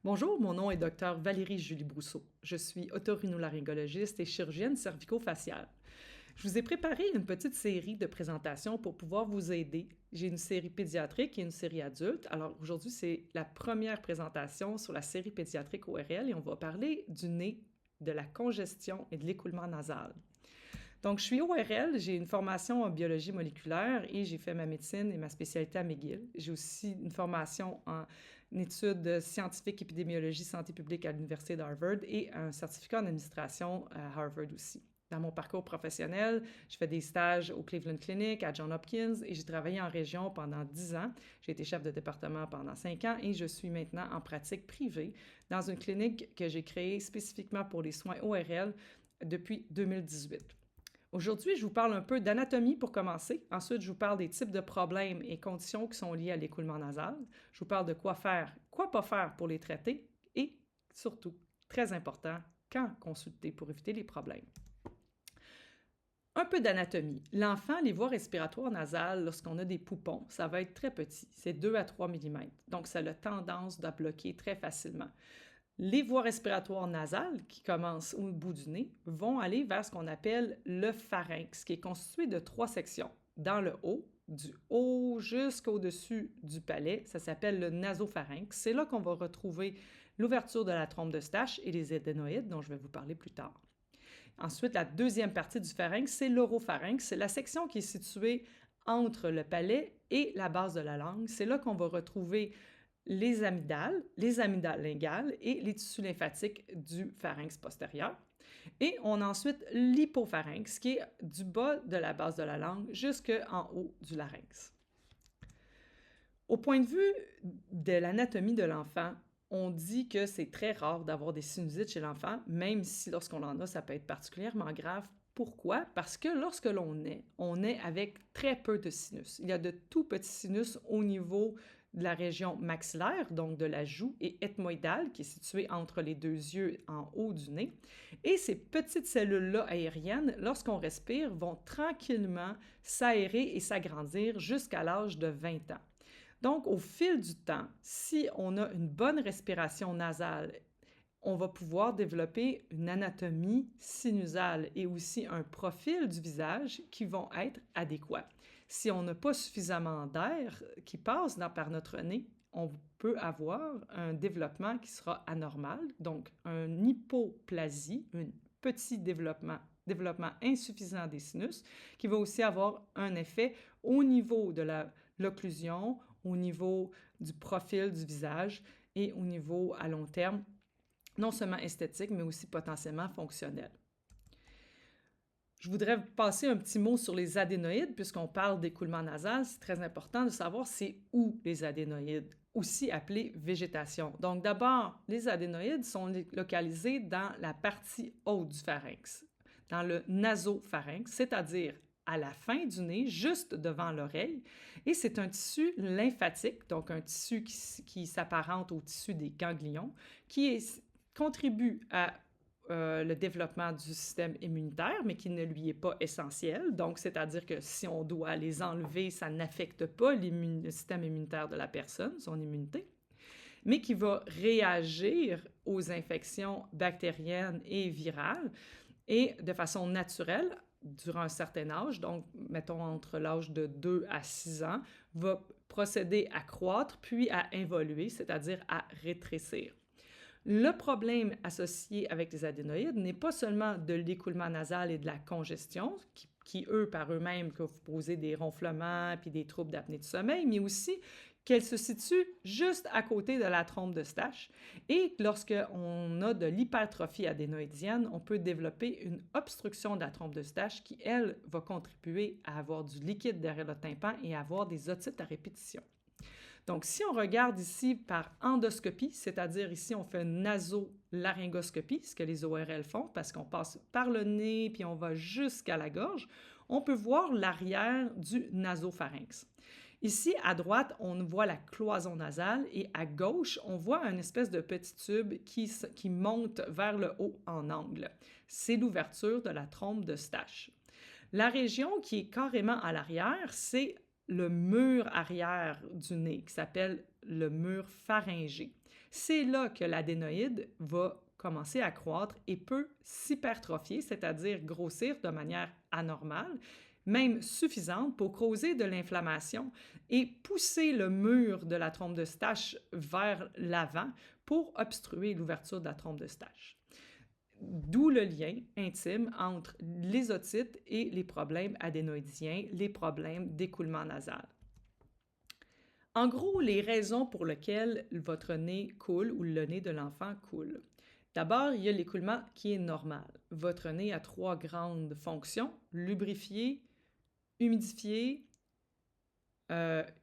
Bonjour, mon nom est Dr Valérie Julie Brousseau. Je suis otorhinolaryngologiste et chirurgienne cervico-faciale. Je vous ai préparé une petite série de présentations pour pouvoir vous aider. J'ai une série pédiatrique et une série adulte. Alors aujourd'hui, c'est la première présentation sur la série pédiatrique ORL et on va parler du nez, de la congestion et de l'écoulement nasal. Donc, je suis ORL, j'ai une formation en biologie moléculaire et j'ai fait ma médecine et ma spécialité à McGill. J'ai aussi une formation en études scientifiques, épidémiologie, santé publique à l'Université d'Harvard et un certificat en administration à Harvard aussi. Dans mon parcours professionnel, je fais des stages au Cleveland Clinic, à Johns Hopkins et j'ai travaillé en région pendant 10 ans. J'ai été chef de département pendant 5 ans et je suis maintenant en pratique privée dans une clinique que j'ai créée spécifiquement pour les soins ORL depuis 2018. Aujourd'hui, je vous parle un peu d'anatomie pour commencer. Ensuite, je vous parle des types de problèmes et conditions qui sont liés à l'écoulement nasal. Je vous parle de quoi faire, quoi pas faire pour les traiter et surtout, très important, quand consulter pour éviter les problèmes. Un peu d'anatomie. L'enfant, les voies respiratoires nasales, lorsqu'on a des poupons, ça va être très petit, c'est 2 à 3 mm. Donc, ça a la tendance de bloquer très facilement. Les voies respiratoires nasales, qui commencent au bout du nez, vont aller vers ce qu'on appelle le pharynx, qui est constitué de 3 sections. Dans le haut, du haut jusqu'au-dessus du palais, ça s'appelle le nasopharynx. C'est là qu'on va retrouver l'ouverture de la trompe de Stache et les adénoïdes, dont je vais vous parler plus tard. Ensuite, la deuxième partie du pharynx, c'est l'oropharynx. C'est la section qui est située entre le palais et la base de la langue. C'est là qu'on va retrouver les amygdales linguales et les tissus lymphatiques du pharynx postérieur. Et on a ensuite l'hypopharynx, qui est du bas de la base de la langue jusqu'en haut du larynx. Au point de vue de l'anatomie de l'enfant, on dit que c'est très rare d'avoir des sinusites chez l'enfant, même si lorsqu'on en a, ça peut être particulièrement grave. Pourquoi? Parce que lorsque l'on est, on est avec très peu de sinus. Il y a de tout petits sinus au niveau de la région maxillaire, donc de la joue, et ethmoïdale, qui est située entre les deux yeux en haut du nez. Et ces petites cellules-là aériennes, lorsqu'on respire, vont tranquillement s'aérer et s'agrandir jusqu'à l'âge de 20 ans. Donc, au fil du temps, si on a une bonne respiration nasale, on va pouvoir développer une anatomie sinusale et aussi un profil du visage qui vont être adéquats. Si on n'a pas suffisamment d'air qui passe par notre nez, on peut avoir un développement qui sera anormal, donc une hypoplasie, un petit développement insuffisant des sinus, qui va aussi avoir un effet au niveau de l'occlusion, au niveau du profil du visage et au niveau à long terme, non seulement esthétique, mais aussi potentiellement fonctionnel. Je voudrais passer un petit mot sur les adénoïdes, puisqu'on parle d'écoulement nasal. C'est très important de savoir c'est où les adénoïdes, aussi appelés végétation. Donc d'abord, les adénoïdes sont localisés dans la partie haute du pharynx, dans le nasopharynx, c'est-à-dire à la fin du nez, juste devant l'oreille. Et c'est un tissu lymphatique, donc un tissu qui s'apparente au tissu des ganglions, qui contribue à le développement du système immunitaire, mais qui ne lui est pas essentiel. Donc, c'est-à-dire que si on doit les enlever, ça n'affecte pas le système immunitaire de la personne, son immunité, mais qui va réagir aux infections bactériennes et virales et de façon naturelle durant un certain âge, donc mettons entre l'âge de 2 à 6 ans, va procéder à croître puis à involuer, c'est-à-dire à rétrécir. Le problème associé avec les adénoïdes n'est pas seulement de l'écoulement nasal et de la congestion, qui eux, par eux-mêmes, peuvent poser des ronflements puis des troubles d'apnée du sommeil, mais aussi qu'elles se situent juste à côté de la trompe de Stache. Et lorsqu'on a de l'hypertrophie adénoïdienne, on peut développer une obstruction de la trompe de Stache qui, elle, va contribuer à avoir du liquide derrière le tympan et à avoir des otites à répétition. Donc, si on regarde ici par endoscopie, c'est-à-dire ici, on fait une nasolaryngoscopie, ce que les ORL font, parce qu'on passe par le nez puis on va jusqu'à la gorge, on peut voir l'arrière du nasopharynx. Ici, à droite, on voit la cloison nasale et à gauche, on voit une espèce de petit tube qui monte vers le haut en angle. C'est l'ouverture de la trompe de Stache. La région qui est carrément à l'arrière, c'est le mur arrière du nez, qui s'appelle le mur pharyngé. C'est là que l'adénoïde va commencer à croître et peut s'hypertrophier, c'est-à-dire grossir de manière anormale, même suffisante pour causer de l'inflammation et pousser le mur de la trompe d'Eustache vers l'avant pour obstruer l'ouverture de la trompe d'Eustache. D'où le lien intime entre les otites et les problèmes adénoïdiens, les problèmes d'écoulement nasal. En gros, les raisons pour lesquelles votre nez coule ou le nez de l'enfant coule. D'abord, il y a l'écoulement qui est normal. Votre nez a 3 grandes fonctions: lubrifier, humidifier,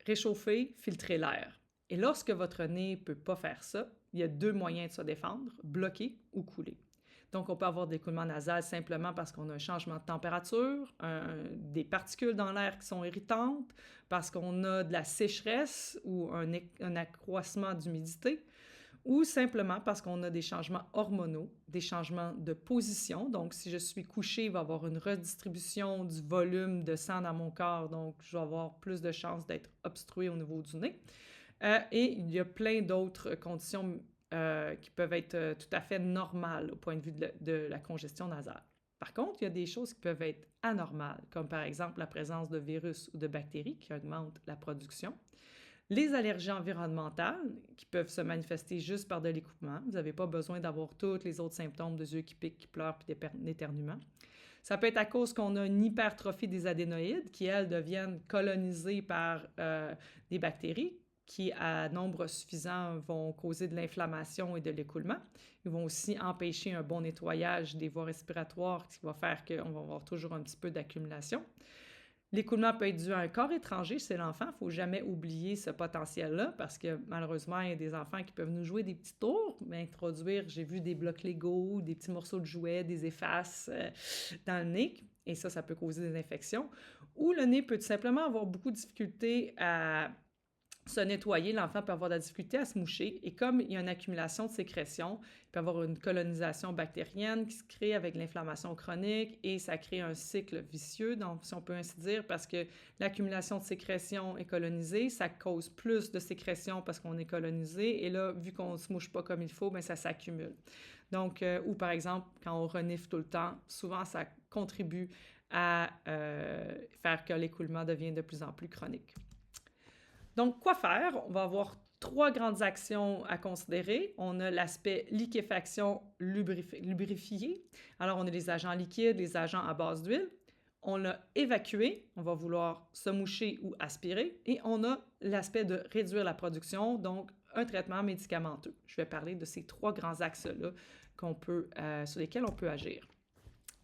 réchauffer, filtrer l'air. Et lorsque votre nez ne peut pas faire ça, il y a 2 moyens de se défendre: bloquer ou couler. Donc, on peut avoir de l'écoulement nasal simplement parce qu'on a un changement de température, des particules dans l'air qui sont irritantes, parce qu'on a de la sécheresse ou un accroissement d'humidité, ou simplement parce qu'on a des changements hormonaux, des changements de position. Donc, si je suis couchée, il va y avoir une redistribution du volume de sang dans mon corps, donc je vais avoir plus de chances d'être obstruée au niveau du nez. Et il y a plein d'autres conditions qui peuvent être tout à fait normales au point de vue de la congestion nasale. Par contre, il y a des choses qui peuvent être anormales, comme par exemple la présence de virus ou de bactéries qui augmentent la production. Les allergies environnementales qui peuvent se manifester juste par de l'écoulement. Vous n'avez pas besoin d'avoir tous les autres symptômes de yeux qui piquent, qui pleurent puis d'éternuement. Ça peut être à cause qu'on a une hypertrophie des adénoïdes qui, elles, deviennent colonisées par des bactéries qui, à nombre suffisant, vont causer de l'inflammation et de l'écoulement. Ils vont aussi empêcher un bon nettoyage des voies respiratoires, qui va faire qu'on va avoir toujours un petit peu d'accumulation. L'écoulement peut être dû à un corps étranger chez l'enfant. Il ne faut jamais oublier ce potentiel-là parce que malheureusement, il y a des enfants qui peuvent nous jouer des petits tours, introduire, j'ai vu des blocs Lego, des petits morceaux de jouets, des effaces dans le nez. Et ça peut causer des infections. Ou le nez peut tout simplement avoir beaucoup de difficultés à se nettoyer, l'enfant peut avoir de la difficulté à se moucher et comme il y a une accumulation de sécrétions, il peut y avoir une colonisation bactérienne qui se crée avec l'inflammation chronique et ça crée un cycle vicieux, donc si on peut ainsi dire, parce que l'accumulation de sécrétions est colonisée, ça cause plus de sécrétions parce qu'on est colonisé et là, vu qu'on ne se mouche pas comme il faut, bien, ça s'accumule. Donc, ou par exemple, quand on renifle tout le temps, souvent ça contribue à faire que l'écoulement devient de plus en plus chronique. Donc, quoi faire? On va avoir 3 grandes actions à considérer. On a l'aspect liquéfaction lubrifiée. Alors, on a les agents liquides, les agents à base d'huile. On a évacué, on va vouloir se moucher ou aspirer. Et on a l'aspect de réduire la production, donc un traitement médicamenteux. Je vais parler de ces 3 grands axes-là sur lesquels on peut agir.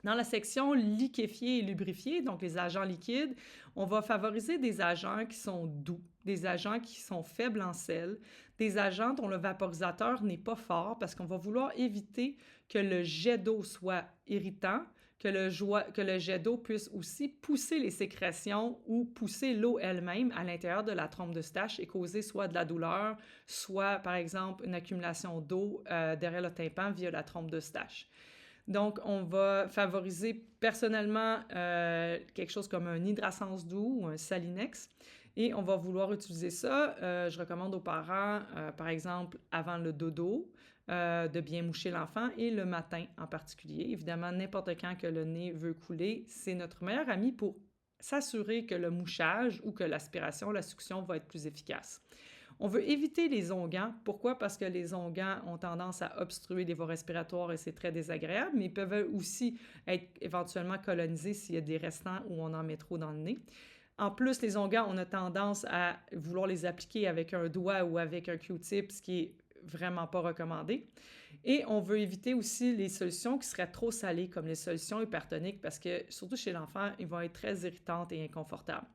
Dans la section liquéfier et lubrifier, donc les agents liquides, on va favoriser des agents qui sont doux, des agents qui sont faibles en sel, des agents dont le vaporisateur n'est pas fort parce qu'on va vouloir éviter que le jet d'eau soit irritant, que le jet d'eau puisse aussi pousser les sécrétions ou pousser l'eau elle-même à l'intérieur de la trompe d'Eustache et causer soit de la douleur, soit par exemple une accumulation d'eau derrière le tympan via la trompe d'Eustache. Donc, on va favoriser personnellement quelque chose comme un hydrasens doux ou un Salinex. Et on va vouloir utiliser ça. Je recommande aux parents, par exemple, avant le dodo, de bien moucher l'enfant et le matin en particulier. Évidemment, n'importe quand que le nez veut couler, c'est notre meilleur ami pour s'assurer que le mouchage ou que l'aspiration, la succion va être plus efficace. On veut éviter les onguents. Pourquoi? Parce que les onguents ont tendance à obstruer les voies respiratoires et c'est très désagréable, mais ils peuvent aussi être éventuellement colonisés s'il y a des restants ou on en met trop dans le nez. En plus, les onguents, on a tendance à vouloir les appliquer avec un doigt ou avec un Q-tip, ce qui est vraiment pas recommandé. Et on veut éviter aussi les solutions qui seraient trop salées, comme les solutions hypertoniques, parce que, surtout chez l'enfant, ils vont être très irritantes et inconfortables.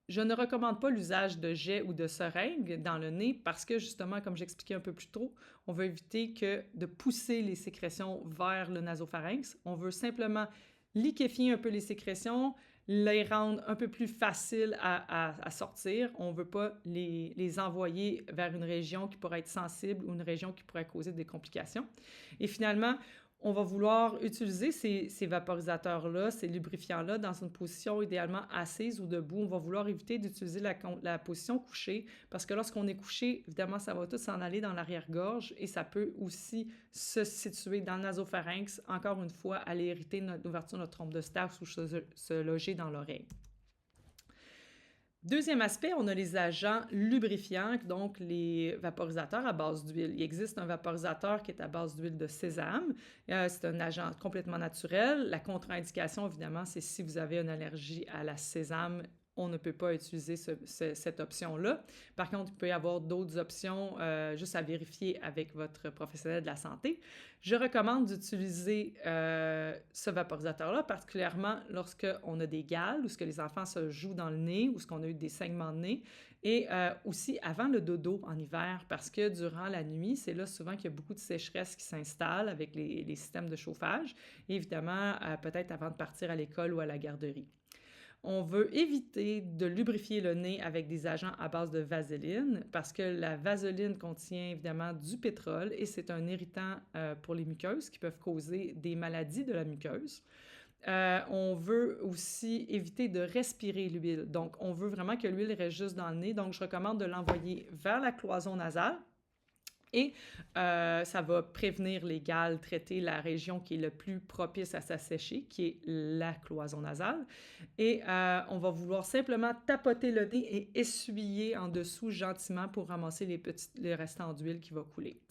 Je ne recommande pas l'usage de jets ou de seringues dans le nez parce que, justement, comme j'expliquais un peu plus tôt, on veut éviter de pousser les sécrétions vers le nasopharynx. On veut simplement liquéfier un peu les sécrétions, les rendre un peu plus faciles à sortir. On ne veut pas les envoyer vers une région qui pourrait être sensible ou une région qui pourrait causer des complications. Et finalement, On va vouloir utiliser ces vaporisateurs-là, ces lubrifiants-là, dans une position idéalement assise ou debout. On va vouloir éviter d'utiliser la position couchée parce que lorsqu'on est couché, évidemment, ça va tout s'en aller dans l'arrière-gorge et ça peut aussi se situer dans le nasopharynx, encore une fois, aller irriter l'ouverture de notre trompe de Staph ou se loger dans l'oreille. Deuxième aspect, on a les agents lubrifiants, donc les vaporisateurs à base d'huile. Il existe un vaporisateur qui est à base d'huile de sésame. C'est un agent complètement naturel. La contre-indication, évidemment, c'est si vous avez une allergie à la sésame, on ne peut pas utiliser cette option-là. Par contre, il peut y avoir d'autres options juste à vérifier avec votre professionnel de la santé. Je recommande d'utiliser ce vaporisateur-là, particulièrement lorsqu'on a des gales, ou ce que les enfants se jouent dans le nez, ou ce qu'on a eu des saignements de nez, et aussi avant le dodo en hiver, parce que durant la nuit, c'est là souvent qu'il y a beaucoup de sécheresse qui s'installe avec les systèmes de chauffage, et évidemment, peut-être avant de partir à l'école ou à la garderie. On veut éviter de lubrifier le nez avec des agents à base de vaseline parce que la vaseline contient évidemment du pétrole et c'est un irritant pour les muqueuses qui peuvent causer des maladies de la muqueuse. On veut aussi éviter de respirer l'huile. Donc, on veut vraiment que l'huile reste juste dans le nez. Donc, je recommande de l'envoyer vers la cloison nasale. Et ça va prévenir les gales, traiter la région qui est le plus propice à s'assécher, qui est la cloison nasale. Et on va vouloir simplement tapoter le nez et essuyer en dessous gentiment pour ramasser les restants d'huile qui va couler.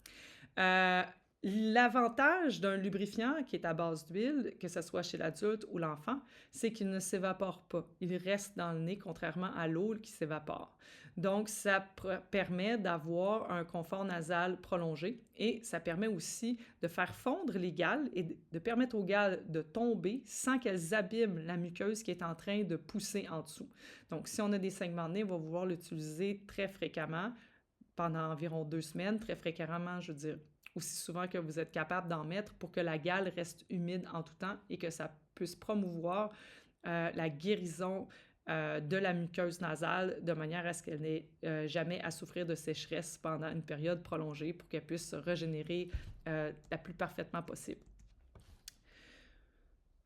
L'avantage d'un lubrifiant qui est à base d'huile, que ce soit chez l'adulte ou l'enfant, c'est qu'il ne s'évapore pas. Il reste dans le nez, contrairement à l'eau qui s'évapore. Donc, ça permet d'avoir un confort nasal prolongé et ça permet aussi de faire fondre les gales et de permettre aux gales de tomber sans qu'elles abîment la muqueuse qui est en train de pousser en dessous. Donc, si on a des saignements de nez, on va vouloir l'utiliser très fréquemment, pendant environ 2 semaines, très fréquemment, je veux dire, aussi souvent que vous êtes capable d'en mettre pour que la gale reste humide en tout temps et que ça puisse promouvoir la guérison de la muqueuse nasale de manière à ce qu'elle n'ait jamais à souffrir de sécheresse pendant une période prolongée pour qu'elle puisse se régénérer la plus parfaitement possible.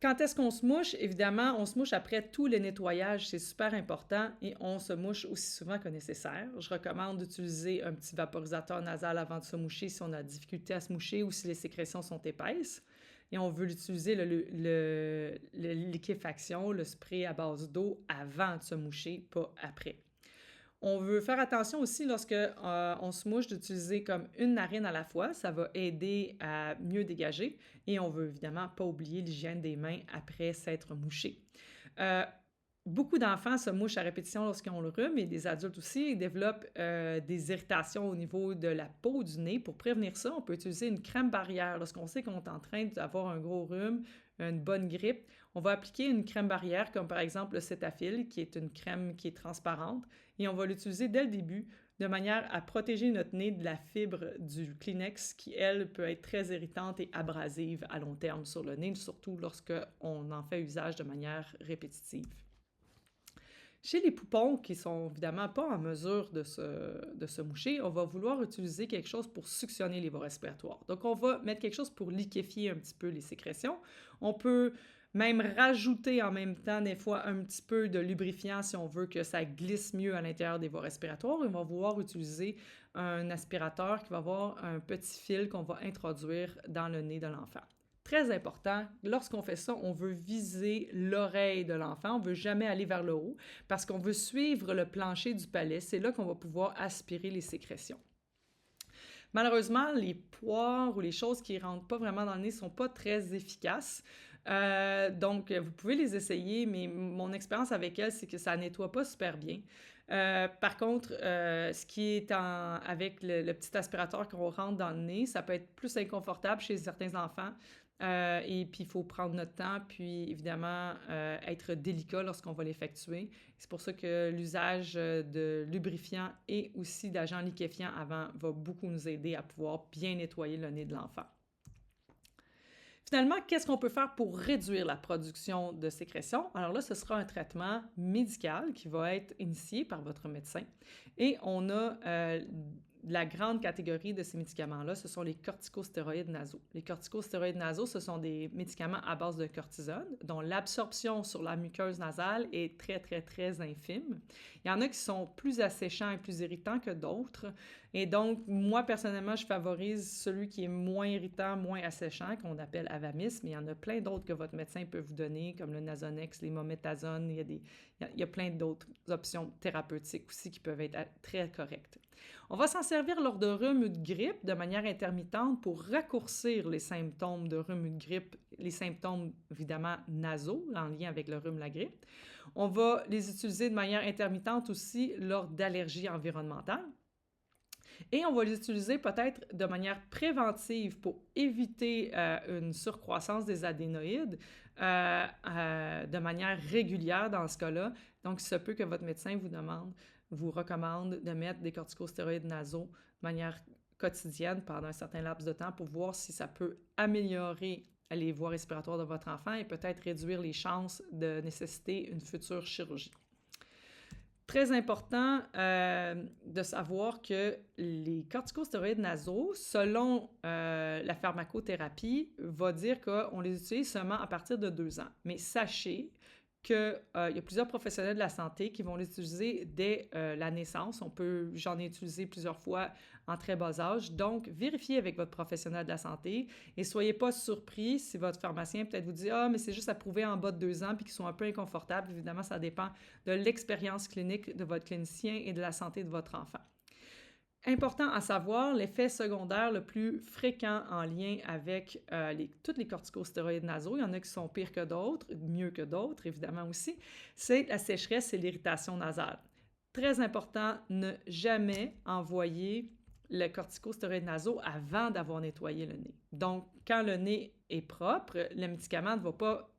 Quand est-ce qu'on se mouche? Évidemment, on se mouche après tous les nettoyages, c'est super important et on se mouche aussi souvent que nécessaire. Je recommande d'utiliser un petit vaporisateur nasal avant de se moucher si on a difficulté à se moucher ou si les sécrétions sont épaisses. Et on veut l'utiliser, le liquéfaction, le spray à base d'eau avant de se moucher, pas après. On veut faire attention aussi lorsque on se mouche d'utiliser comme une narine à la fois. Ça va aider à mieux dégager. Et on veut évidemment pas oublier l'hygiène des mains après s'être mouché. Beaucoup d'enfants se mouchent à répétition lorsqu'ils ont le rhume et des adultes aussi. Ils développent des irritations au niveau de la peau du nez. Pour prévenir ça, on peut utiliser une crème barrière. Lorsqu'on sait qu'on est en train d'avoir un gros rhume, une bonne grippe, on va appliquer une crème barrière comme par exemple le Cetaphil qui est une crème qui est transparente et on va l'utiliser dès le début de manière à protéger notre nez de la fibre du Kleenex qui, elle, peut être très irritante et abrasive à long terme sur le nez, surtout lorsqu'on en fait usage de manière répétitive. Chez les poupons qui sont évidemment pas en mesure de se moucher, on va vouloir utiliser quelque chose pour suctionner les voies respiratoires. Donc, on va mettre quelque chose pour liquéfier un petit peu les sécrétions. On peut même rajouter en même temps, des fois, un petit peu de lubrifiant si on veut que ça glisse mieux à l'intérieur des voies respiratoires. On va vouloir utiliser un aspirateur qui va avoir un petit fil qu'on va introduire dans le nez de l'enfant. Très important, lorsqu'on fait ça, on veut viser l'oreille de l'enfant, on ne veut jamais aller vers le haut parce qu'on veut suivre le plancher du palais. C'est là qu'on va pouvoir aspirer les sécrétions. Malheureusement, les poires ou les choses qui ne rentrent pas vraiment dans le nez ne sont pas très efficaces. Donc, vous pouvez les essayer, mais mon expérience avec elles, c'est que ça ne nettoie pas super bien. Par contre, ce qui est avec le petit aspirateur qu'on rentre dans le nez, ça peut être plus inconfortable chez certains enfants. Et puis, il faut prendre notre temps, puis évidemment, être délicat lorsqu'on va l'effectuer. C'est pour ça que l'usage de lubrifiants et aussi d'agents liquéfiants avant va beaucoup nous aider à pouvoir bien nettoyer le nez de l'enfant. Finalement, qu'est-ce qu'on peut faire pour réduire la production de sécrétions? Alors là, ce sera un traitement médical qui va être initié par votre médecin. Et on a la grande catégorie de ces médicaments-là, ce sont les corticostéroïdes nasaux. Les corticostéroïdes nasaux, ce sont des médicaments à base de cortisone, dont l'absorption sur la muqueuse nasale est très, très, très infime. Il y en a qui sont plus asséchants et plus irritants que d'autres. Et donc, moi, personnellement, je favorise celui qui est moins irritant, moins asséchant, qu'on appelle Avamis, mais il y en a plein d'autres que votre médecin peut vous donner, comme le Nasonex, les Mométasone, il y a plein d'autres options thérapeutiques aussi qui peuvent être très correctes. On va s'en servir lors de rhume ou de grippe de manière intermittente pour raccourcir les symptômes de rhume ou de grippe, les symptômes évidemment nasaux en lien avec le rhume, la grippe. On va les utiliser de manière intermittente aussi lors d'allergies environnementales. Et on va les utiliser peut-être de manière préventive pour éviter une surcroissance des adénoïdes de manière régulière dans ce cas-là. Donc, il se peut que votre médecin vous recommande de mettre des corticostéroïdes nasaux de manière quotidienne pendant un certain laps de temps pour voir si ça peut améliorer les voies respiratoires de votre enfant et peut-être réduire les chances de nécessiter une future chirurgie. Très important de savoir que les corticostéroïdes nasaux, selon la pharmacothérapie, va dire qu'on les utilise seulement à partir de 2 ans. Mais sachez qu'il y a plusieurs professionnels de la santé qui vont l'utiliser dès la naissance. J'en ai utilisé plusieurs fois en très bas âge. Donc, vérifiez avec votre professionnel de la santé et soyez pas surpris si votre pharmacien peut-être vous dit « Ah, mais c'est juste approuvé en bas de 2 ans » puis qu'ils sont un peu inconfortables. Évidemment, ça dépend de l'expérience clinique de votre clinicien et de la santé de votre enfant. Important à savoir, l'effet secondaire le plus fréquent en lien avec tous les corticostéroïdes nasaux, il y en a qui sont pires que d'autres, mieux que d'autres, évidemment aussi, c'est la sécheresse et l'irritation nasale. Très important, ne jamais envoyer le corticostéroïde nasaux avant d'avoir nettoyé le nez. Donc, quand le nez est propre, le médicament ne va pas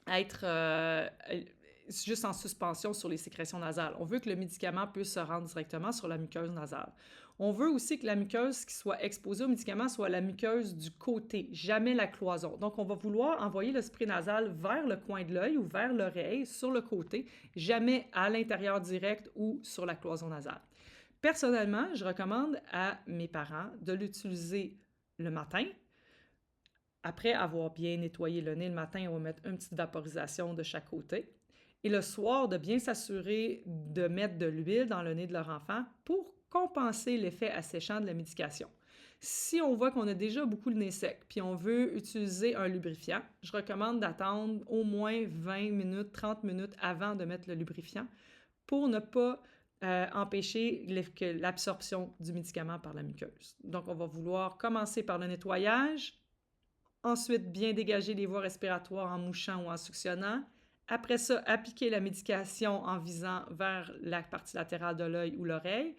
être juste en suspension sur les sécrétions nasales. On veut que le médicament puisse se rendre directement sur la muqueuse nasale. On veut aussi que la muqueuse qui soit exposée au médicament soit la muqueuse du côté, jamais la cloison. Donc, on va vouloir envoyer le spray nasal vers le coin de l'œil ou vers l'oreille, sur le côté, jamais à l'intérieur direct ou sur la cloison nasale. Personnellement, je recommande à mes parents de l'utiliser le matin. Après avoir bien nettoyé le nez le matin, on va mettre une petite vaporisation de chaque côté. Et le soir, de bien s'assurer de mettre de l'huile dans le nez de leur enfant pour compenser l'effet asséchant de la médication. Si on voit qu'on a déjà beaucoup le nez sec puis on veut utiliser un lubrifiant, je recommande d'attendre au moins 20 minutes, 30 minutes avant de mettre le lubrifiant pour ne pas empêcher l'absorption du médicament par la muqueuse. Donc, on va vouloir commencer par le nettoyage, ensuite bien dégager les voies respiratoires en mouchant ou en suctionnant. Après ça, appliquer la médication en visant vers la partie latérale de l'œil ou l'oreille.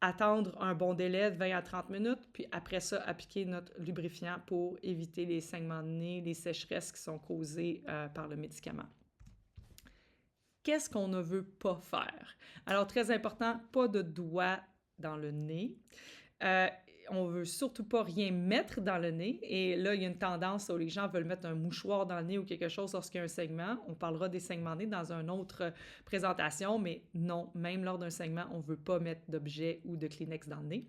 Attendre un bon délai de 20 à 30 minutes, puis après ça, appliquer notre lubrifiant pour éviter les saignements de nez, les sécheresses qui sont causées par le médicament. Qu'est-ce qu'on ne veut pas faire? Alors, très important, pas de doigts dans le nez. On ne veut surtout pas rien mettre dans le nez. Et là, il y a une tendance où les gens veulent mettre un mouchoir dans le nez ou quelque chose lorsqu'il y a un saignement. On parlera des saignements de nez dans une autre présentation, mais non, même lors d'un saignement, on ne veut pas mettre d'objets ou de Kleenex dans le nez.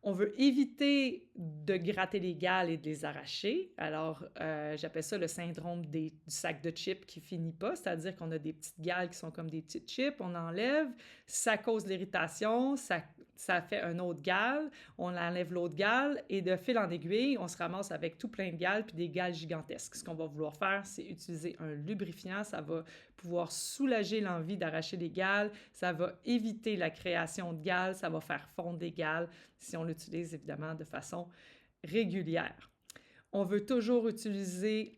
On veut éviter de gratter les gales et de les arracher. Alors, j'appelle ça le syndrome du sac de chips qui finit pas, c'est-à-dire qu'on a des petites gales qui sont comme des petites chips, on enlève, ça cause l'irritation, ça fait un autre gale, on enlève l'autre gale et de fil en aiguille, on se ramasse avec tout plein de gales puis des gales gigantesques. Ce qu'on va vouloir faire, c'est utiliser un lubrifiant, ça va pouvoir soulager l'envie d'arracher les gales, ça va éviter la création de gales, ça va faire fondre des gales si on l'utilise évidemment de façon régulière. On veut toujours utiliser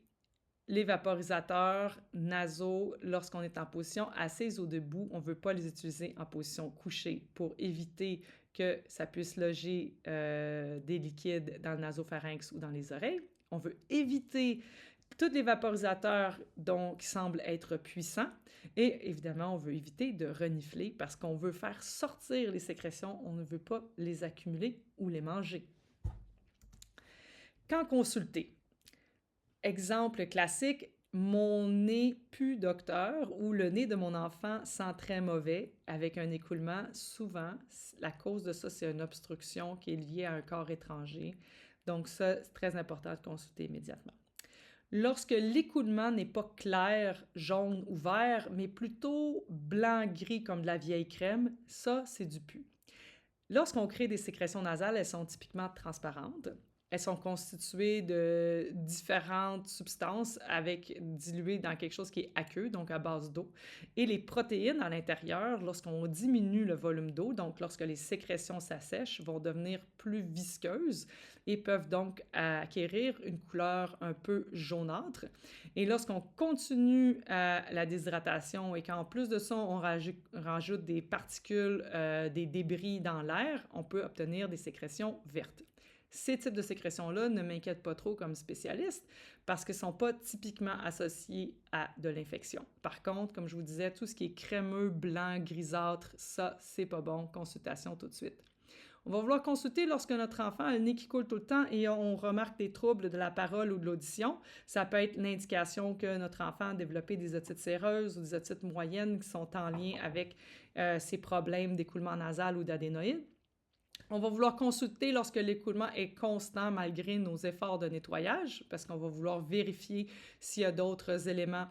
les vaporisateurs nasaux lorsqu'on est en position assise ou debout. On ne veut pas les utiliser en position couchée pour éviter que ça puisse loger des liquides dans le nasopharynx ou dans les oreilles. On veut éviter tous les vaporisateurs qui semblent être puissants. Et évidemment, on veut éviter de renifler parce qu'on veut faire sortir les sécrétions, on ne veut pas les accumuler ou les manger. Quand consulter? Exemple classique, mon nez pue docteur ou le nez de mon enfant sent très mauvais avec un écoulement, souvent, la cause de ça, c'est une obstruction qui est liée à un corps étranger. Donc ça, c'est très important de consulter immédiatement. Lorsque l'écoulement n'est pas clair, jaune ou vert, mais plutôt blanc-gris comme de la vieille crème, ça, c'est du pus. Lorsqu'on crée des sécrétions nasales, elles sont typiquement transparentes. Elles sont constituées de différentes substances diluées dans quelque chose qui est aqueux, donc à base d'eau. Et les protéines à l'intérieur, lorsqu'on diminue le volume d'eau, donc lorsque les sécrétions s'assèchent, vont devenir plus visqueuses et peuvent donc acquérir une couleur un peu jaunâtre. Et lorsqu'on continue la déshydratation et qu'en plus de ça, on rajoute des particules, des débris dans l'air, on peut obtenir des sécrétions vertes. Ces types de sécrétions-là ne m'inquiètent pas trop comme spécialiste parce qu'ils ne sont pas typiquement associés à de l'infection. Par contre, comme je vous disais, tout ce qui est crémeux, blanc, grisâtre, ça, c'est pas bon. Consultation tout de suite. On va vouloir consulter lorsque notre enfant a le nez qui coule tout le temps et on remarque des troubles de la parole ou de l'audition. Ça peut être l'indication que notre enfant a développé des otites séreuses ou des otites moyennes qui sont en lien avec ces problèmes d'écoulement nasal ou d'adénoïdes. On va vouloir consulter lorsque l'écoulement est constant malgré nos efforts de nettoyage, parce qu'on va vouloir vérifier s'il y a d'autres éléments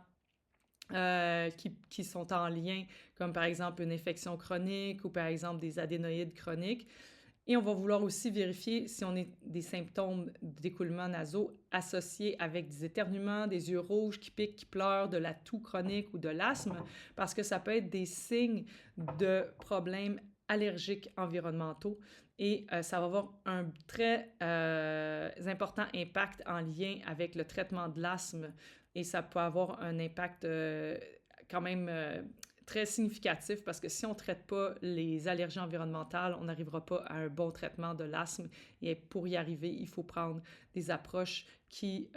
qui sont en lien, comme par exemple une infection chronique ou par exemple des adénoïdes chroniques. Et on va vouloir aussi vérifier si on a des symptômes d'écoulement nasaux associés avec des éternuements, des yeux rouges qui piquent, qui pleurent, de la toux chronique ou de l'asthme, parce que ça peut être des signes de problèmes allergiques environnementaux et ça va avoir un très important impact en lien avec le traitement de l'asthme et ça peut avoir un impact quand même très significatif parce que si on ne traite pas les allergies environnementales, on n'arrivera pas à un bon traitement de l'asthme et pour y arriver, il faut prendre des approches qui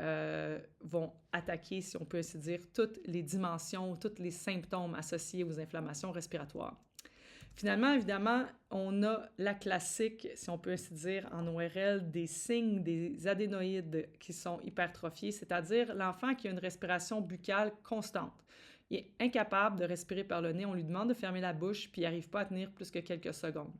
vont attaquer, si on peut ainsi dire, toutes les dimensions, tous les symptômes associés aux inflammations respiratoires. Finalement, évidemment, on a la classique, si on peut ainsi dire, en ORL, des signes des adénoïdes qui sont hypertrophiés, c'est-à-dire l'enfant qui a une respiration buccale constante. Il est incapable de respirer par le nez, on lui demande de fermer la bouche, puis il n'arrive pas à tenir plus que quelques secondes.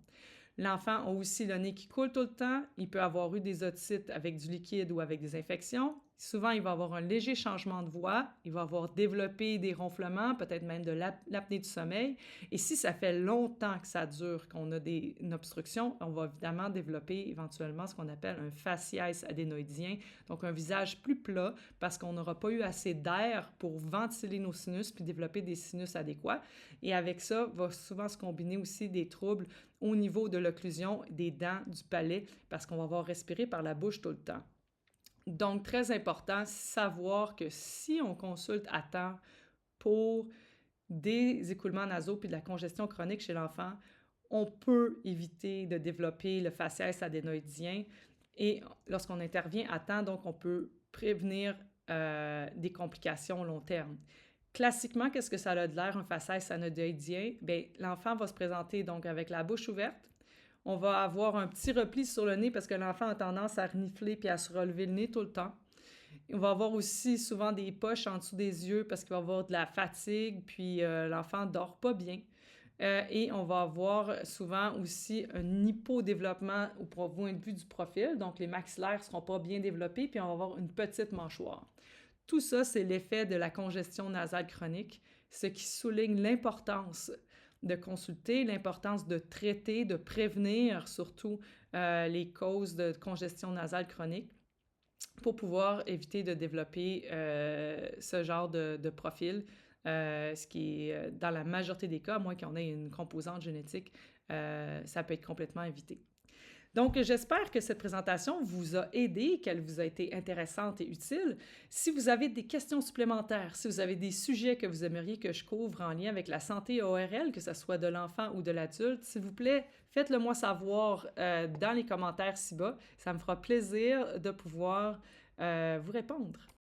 L'enfant a aussi le nez qui coule tout le temps, il peut avoir eu des otites avec du liquide ou avec des infections. Souvent, il va avoir un léger changement de voix, il va avoir développé des ronflements, peut-être même de l'apnée du sommeil. Et si ça fait longtemps que ça dure, qu'on a une obstruction, on va évidemment développer éventuellement ce qu'on appelle un faciès adénoïdien, donc un visage plus plat parce qu'on n'aura pas eu assez d'air pour ventiler nos sinus puis développer des sinus adéquats. Et avec ça, va souvent se combiner aussi des troubles au niveau de l'occlusion des dents du palais parce qu'on va avoir respiré par la bouche tout le temps. Donc, très important, savoir que si on consulte à temps pour des écoulements nasaux puis de la congestion chronique chez l'enfant, on peut éviter de développer le faciès adénoïdien et lorsqu'on intervient à temps, donc on peut prévenir des complications long terme. Classiquement, qu'est-ce que ça a de l'air, un faciès adénoïdien? Bien, l'enfant va se présenter donc avec la bouche ouverte. On va avoir un petit repli sur le nez parce que l'enfant a tendance à renifler puis à se relever le nez tout le temps. On va avoir aussi souvent des poches en dessous des yeux parce qu'il va avoir de la fatigue, puis l'enfant ne dort pas bien. Et on va avoir souvent aussi un hypodéveloppement au point de vue du profil, donc les maxillaires ne seront pas bien développés, puis on va avoir une petite mâchoire. Tout ça, c'est l'effet de la congestion nasale chronique, ce qui souligne l'importance de consulter, l'importance de traiter, de prévenir surtout les causes de congestion nasale chronique pour pouvoir éviter de développer ce genre de profil, ce qui est dans la majorité des cas, à moins qu'on ait une composante génétique, ça peut être complètement évité. Donc, j'espère que cette présentation vous a aidé, qu'elle vous a été intéressante et utile. Si vous avez des questions supplémentaires, si vous avez des sujets que vous aimeriez que je couvre en lien avec la santé ORL, que ce soit de l'enfant ou de l'adulte, s'il vous plaît, faites-le moi savoir dans les commentaires ci-bas. Ça me fera plaisir de pouvoir vous répondre.